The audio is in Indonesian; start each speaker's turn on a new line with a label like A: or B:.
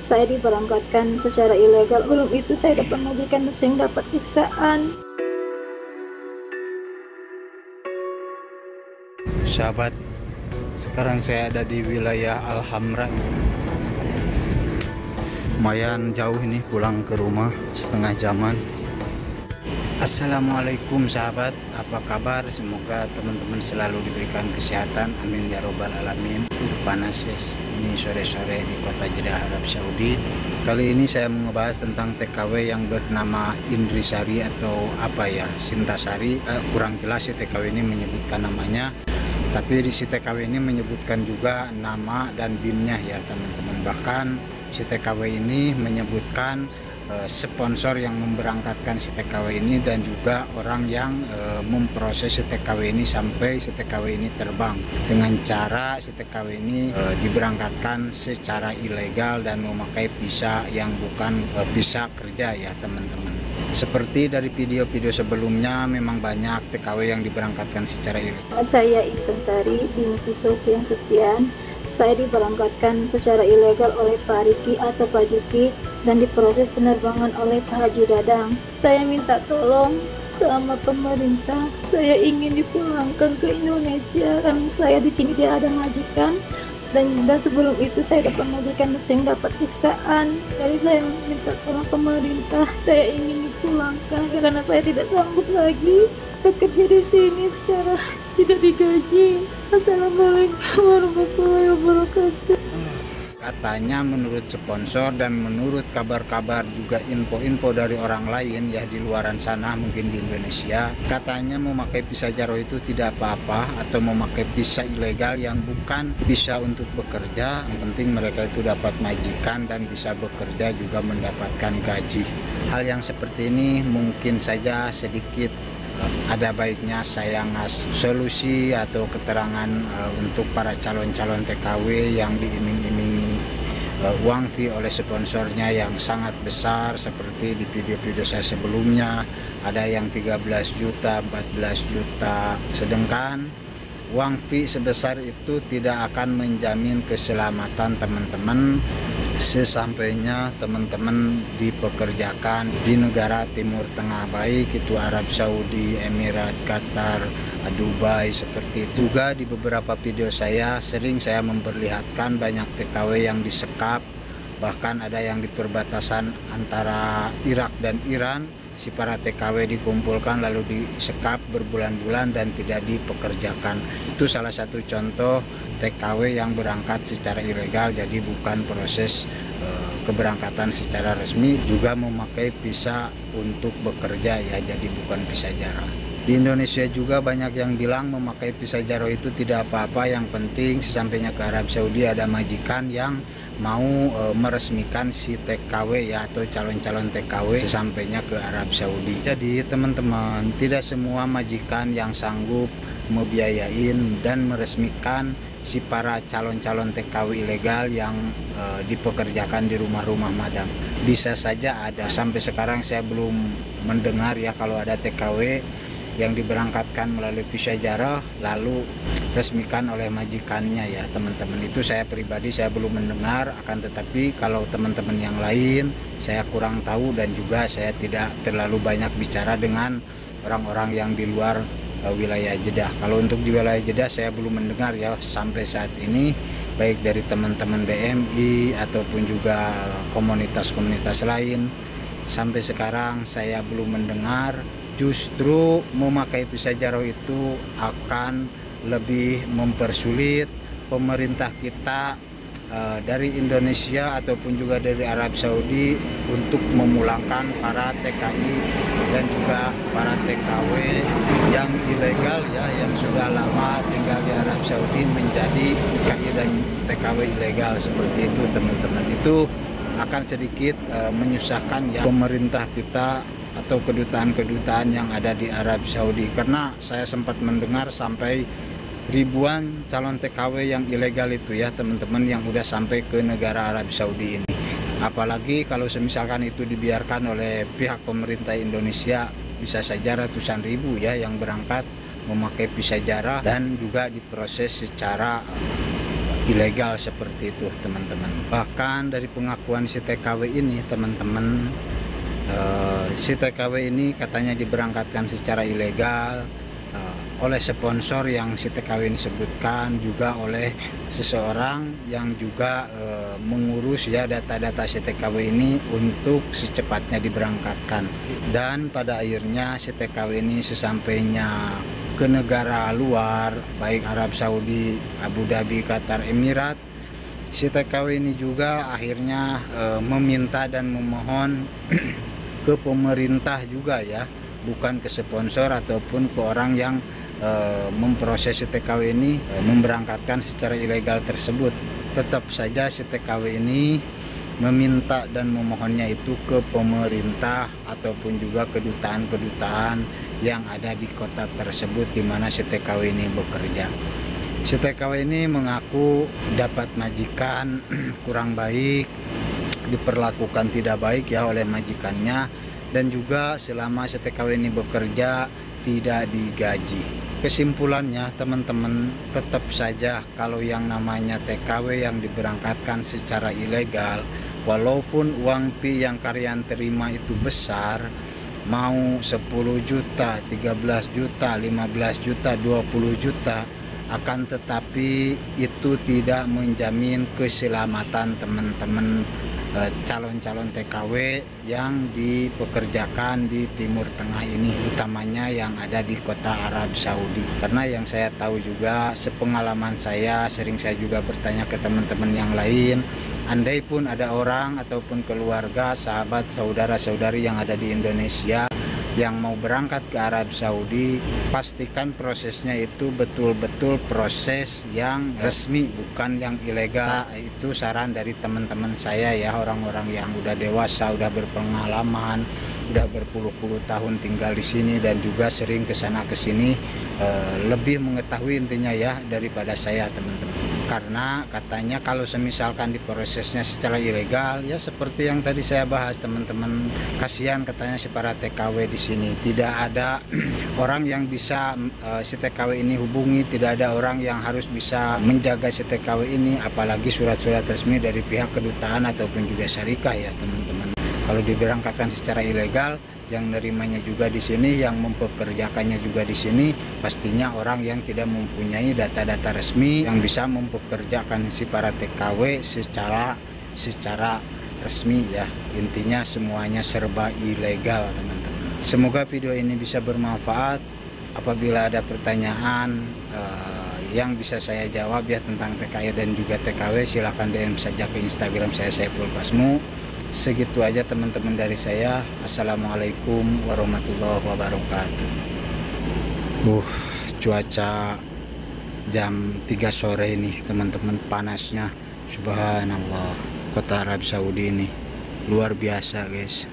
A: Saya diberangkatkan secara ilegal. Belum itu saya dapat majikan sehingga dapat siksaan.
B: Sahabat, sekarang saya ada di wilayah Alhamra. Lumayan jauh ini pulang ke rumah, setengah jaman. Assalamualaikum sahabat, apa kabar? Semoga teman-teman selalu diberikan kesehatan, amin ya robbal alamin. Panas yes, ini sore-sore di kota Jeddah, Arab Saudi. Kali ini saya mau ngebahas tentang TKW yang bernama Indrisari atau apa ya, Sintasari. Kurang jelas si TKW ini menyebutkan namanya, tapi di si TKW ini menyebutkan juga nama dan BIN-nya ya teman-teman. Bahkan si TKW ini menyebutkan sponsor yang memberangkatkan si TKW ini dan juga orang yang memproses si TKW ini sampai si TKW ini terbang dengan cara si TKW ini diberangkatkan secara ilegal dan memakai visa yang bukan visa kerja ya teman-teman. Seperti dari video-video sebelumnya, memang banyak TKW yang diberangkatkan secara ilegal.
A: Saya Intan Sari binti Sofian Sufian. Saya diberangkatkan secara ilegal oleh Pak Riki atau Pak Juki dan diproses penerbangan oleh Pak Haji Dadang. Saya minta tolong sama pemerintah. Saya ingin dipulangkan ke Indonesia karena saya di sini tidak ada majikan. Dan sebelum itu saya dapat majikan sehingga dapat siksaan. Jadi saya minta tolong pemerintah. Saya ingin dipulangkan karena saya tidak sanggup lagi bekerja di sini secara tidak digaji. Assalamualaikum warahmatullahi wabarakatuh.
B: Katanya menurut sponsor dan menurut kabar-kabar juga info-info dari orang lain ya di luaran sana, mungkin di Indonesia, katanya memakai visa jaro itu tidak apa-apa, atau memakai visa ilegal yang bukan visa untuk bekerja. Yang penting mereka itu dapat majikan dan bisa bekerja juga mendapatkan gaji. Hal yang seperti ini mungkin saja sedikit ada baiknya saya ngasih solusi atau keterangan untuk para calon-calon TKW yang diiming-imingi uang fee oleh sponsornya yang sangat besar, seperti di video-video saya sebelumnya ada yang 13 juta, 14 juta, sedangkan uang fee sebesar itu tidak akan menjamin keselamatan teman-teman sesampainya teman-teman dipekerjakan di negara Timur Tengah, baik itu Arab Saudi, Emirat, Qatar, Dubai, seperti itu. Juga di beberapa video saya sering saya memperlihatkan banyak TKW yang disekap, bahkan ada yang di perbatasan antara Irak dan Iran. Si para TKW dikumpulkan lalu disekap berbulan-bulan dan tidak dipekerjakan. Itu salah satu contoh TKW yang berangkat secara ilegal, jadi bukan proses keberangkatan secara resmi, juga memakai visa untuk bekerja ya, jadi bukan visa jaro. Di Indonesia juga banyak yang bilang memakai visa jaro itu tidak apa-apa, yang penting sesampainya ke Arab Saudi ada majikan yang mau meresmikan si TKW ya, atau calon-calon TKW sesampainya ke Arab Saudi. Jadi teman-teman, tidak semua majikan yang sanggup membiayain dan meresmikan si para calon-calon TKW ilegal yang dipekerjakan di rumah-rumah madam. Bisa saja ada, sampai sekarang saya belum mendengar ya kalau ada TKW yang diberangkatkan melalui visa jaro lalu resmikan oleh majikannya ya teman-teman. Itu saya pribadi saya belum mendengar, akan tetapi kalau teman-teman yang lain saya kurang tahu, dan juga saya tidak terlalu banyak bicara dengan orang-orang yang di luar wilayah Jeddah. Kalau untuk di wilayah Jeddah saya belum mendengar ya sampai saat ini, baik dari teman-teman BMI ataupun juga komunitas-komunitas lain. Sampai sekarang saya belum mendengar. Justru memakai visa jaro itu akan lebih mempersulit pemerintah kita dari Indonesia ataupun juga dari Arab Saudi untuk memulangkan para TKI dan juga para TKW yang ilegal ya, yang sudah lama tinggal di Arab Saudi menjadi TKI dan TKW ilegal seperti itu teman-teman. Itu akan sedikit menyusahkan ya pemerintah kita atau kedutaan-kedutaan yang ada di Arab Saudi, karena saya sempat mendengar sampai ribuan calon TKW yang ilegal itu ya teman-teman, yang udah sampai ke negara Arab Saudi ini. Apalagi kalau misalkan itu dibiarkan oleh pihak pemerintah Indonesia, bisa saja ratusan ribu ya yang berangkat memakai visa jaro dan juga diproses secara ilegal seperti itu teman-teman. Bahkan dari pengakuan si TKW ini teman-teman, si TKW ini katanya diberangkatkan secara ilegal oleh sponsor yang si TKW ini sebutkan, juga oleh seseorang yang juga mengurus ya data-data si TKW ini untuk secepatnya diberangkatkan. Dan pada akhirnya si TKW ini sesampainya ke negara luar, baik Arab Saudi, Abu Dhabi, Qatar, Emirat, si TKW ini juga akhirnya meminta dan memohon ke pemerintah juga ya, bukan ke sponsor ataupun ke orang yang memproses si TKW ini memberangkatkan secara ilegal tersebut. Tetap saja si TKW ini meminta dan memohonnya itu ke pemerintah ataupun juga kedutaan-kedutaan yang ada di kota tersebut di mana si TKW ini bekerja. Si TKW ini mengaku dapat majikan kurang baik, diperlakukan tidak baik ya oleh majikannya, dan juga selama si TKW ini bekerja tidak digaji. Kesimpulannya teman-teman, tetap saja kalau yang namanya TKW yang diberangkatkan secara ilegal, walaupun uang pi yang kalian terima itu besar, mau 10 juta, 13 juta, 15 juta, 20 juta, akan tetapi itu tidak menjamin keselamatan teman-teman calon-calon TKW yang dipekerjakan di Timur Tengah ini, utamanya yang ada di kota Arab Saudi. Karena yang saya tahu juga, sepengalaman saya, sering saya juga bertanya ke teman-teman yang lain, andai pun ada orang ataupun keluarga, sahabat, saudara-saudari yang ada di Indonesia yang mau berangkat ke Arab Saudi, pastikan prosesnya itu betul-betul proses yang resmi, bukan yang ilegal. Itu saran dari teman-teman saya ya, orang-orang yang udah dewasa, udah berpengalaman, udah berpuluh-puluh tahun tinggal di sini dan juga sering kesana kesini, lebih mengetahui intinya ya daripada saya teman-teman. Karena katanya kalau semisalkan diprosesnya secara ilegal, ya seperti yang tadi saya bahas teman-teman, kasihan katanya si para TKW di sini, tidak ada orang yang bisa si TKW ini hubungi, tidak ada orang yang harus bisa menjaga si TKW ini, apalagi surat-surat resmi dari pihak kedutaan ataupun juga syarikah ya teman-teman. Kalau diberangkatkan secara ilegal, yang nerimanya juga di sini, yang mempekerjakannya juga di sini, pastinya orang yang tidak mempunyai data-data resmi yang bisa mempekerjakan si para TKW secara resmi ya. Intinya semuanya serba ilegal teman-teman. Semoga video ini bisa bermanfaat. Apabila ada pertanyaan yang bisa saya jawab ya tentang TKI dan juga TKW, silahkan DM saja ke Instagram saya, Saiful Basmu. Segitu aja teman-teman dari saya. Assalamualaikum warahmatullahi wabarakatuh. Cuaca jam 3 sore ini teman-teman, panasnya subhanallah. Kota Arab Saudi ini luar biasa guys.